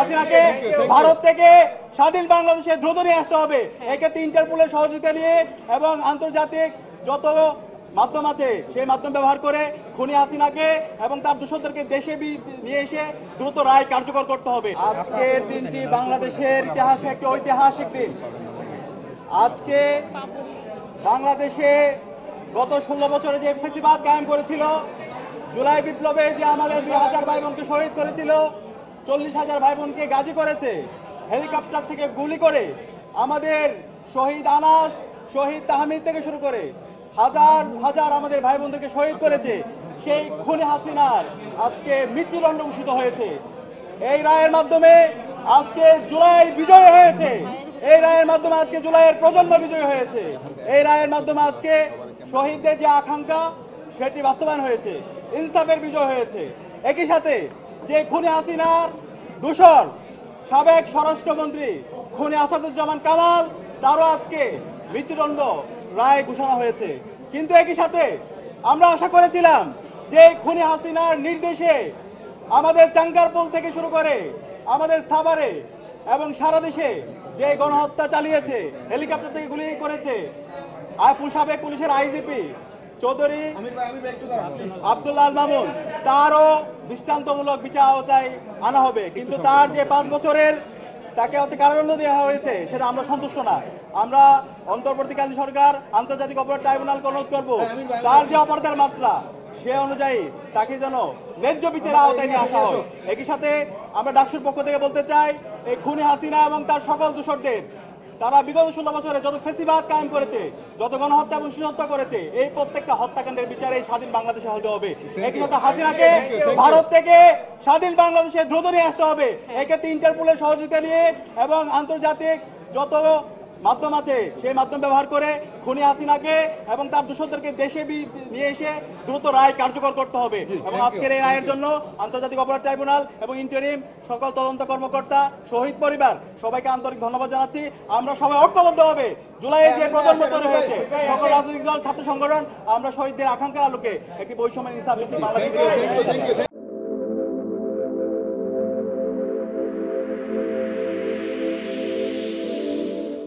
হাসিনাকে ভারত থেকে স্বাধীন বাংলাদেশে দ্রুত নিয়ে আসতে হবে। এক্ষেত্রে ইন্টারপোলের সহযোগিতা নিয়ে এবং আন্তর্জাতিক যত মাধ্যম আছে সেই মাধ্যম ব্যবহার করে খুনি হাসিনাকে এবং তার দূষণদেরকে দেশে নিয়ে এসে দ্রুত রায় কার্যকর করতে হবে। আজকের দিনটি বাংলাদেশের ইতিহাসে একটি ঐতিহাসিক দিন। আজকে বাংলাদেশে গত 16 বছরে যে ফ্যাসিবাদ কায়েম করেছিল, জুলাই বিপ্লবে যে আমাদের 2000 ভাই বোনকে শহীদ করেছিল, 40,000 ভাই বোনকে গাজী করেছে, হেলিকপ্টার থেকে গুলি করে আমাদের শহীদ আনাস, শহীদ তাহমিদ থেকে শুরু করে হাজার হাজার আমাদের ভাই বোনদেরকে শহীদ করেছে, সেই খুনি হাসিনার আজকে মৃত্যুদণ্ড ঘোষিত হয়েছে। এই রায়ের মাধ্যমে আজকে জুলাই বিজয় হয়েছে। এই রায়ের মাধ্যমে আজকে জুলাইয়ের প্রজন্ম বিজয় হয়েছে। এই রায়ের মাধ্যমে আজকে শহীদদের যে আকাঙ্ক্ষা সেটি বাস্তবায়ন হয়েছে, ইনসাফের বিজয় হয়েছে। একই সাথে যে খুনি হাসিনার দূষর সাবেক স্বরাষ্ট্রমন্ত্রী খুনি আসাদুজ্জামান কামাল, তারও আজকে মৃত্যুদণ্ড রায় ঘোষণা হয়েছে। কিন্তু একই সাথে আমরা আশা করেছিলাম যে খুনি হাসিনার নির্দেশে আমাদের চাঙ্গারপোল থেকে শুরু করে আমাদের সাভারে এবং সারা দেশে যে গণহত্যা চালিয়েছে, হেলিকপ্টার থেকে গুলি করেছে সাবেক পুলিশের আইজিপি চৌধুরী আব্দুল্লাহ আল মামুন, তারও দৃষ্টান্তমূলক বিচার আওতায় আনা হবে। কিন্তু তার যে 5 বছরের তাকে কারাদণ্ড দেওয়া হয়েছে সেটা আমরা সন্তুষ্ট না। আমরা অন্তর্বর্তীকালীন সরকার আন্তর্জাতিক অপরাধ ট্রাইব্যুনালকে অনুরোধ করবো তার যে অপরাধের মাত্রা সে অনুযায়ী তাকে যেন ন্যায্য বিচারের আওতায় নিয়ে আসা হয়। একই সাথে আমরা ডাকসুর পক্ষ থেকে বলতে চাই, এই খুনি হাসিনা এবং তার সকল দূষরদের, তারা বিগত 16 বছরে যত ফ্যাসিবাদ কায়েম করেছে, যত গণহত্যা এবং শিশুহত্যা করেছে, এই প্রত্যেকটা হত্যাকাণ্ডের বিচারে স্বাধীন বাংলাদেশে হতে হবে। একই সাথে হাসিনাকে ভারত থেকে স্বাধীন বাংলাদেশে দ্রুত নিয়ে আসতে হবে। এক্ষেত্রে ইন্টারপোলের সহযোগিতা নিয়ে এবং আন্তর্জাতিক যত মাধ্যম আছে সেই মাধ্যম ব্যবহার করে খুনি হাসিনাকে এবং তার দূষণদেরকে দেশে নিয়ে এসে দ্রুত রায় কার্যকর করতে হবে। এবং আজকের এই রায়ের জন্য আন্তর্জাতিক অপরাধ ট্রাইব্যুনাল এবং ইন্টারিম সকল তদন্ত কর্মকর্তা, শহীদ পরিবার সবাইকে আন্তরিক ধন্যবাদ জানাচ্ছি। আমরা সবাই ঐক্যবদ্ধ হবে জুলাইয়ের যে প্রজন্ম তৈরি হয়েছে, সকল রাজনৈতিক দল, ছাত্র সংগঠন, আমরা শহীদদের আকাঙ্ক্ষার আলোকে একটি বৈষম্য ইনসাফ ভিত্তিক বাংলাদেশ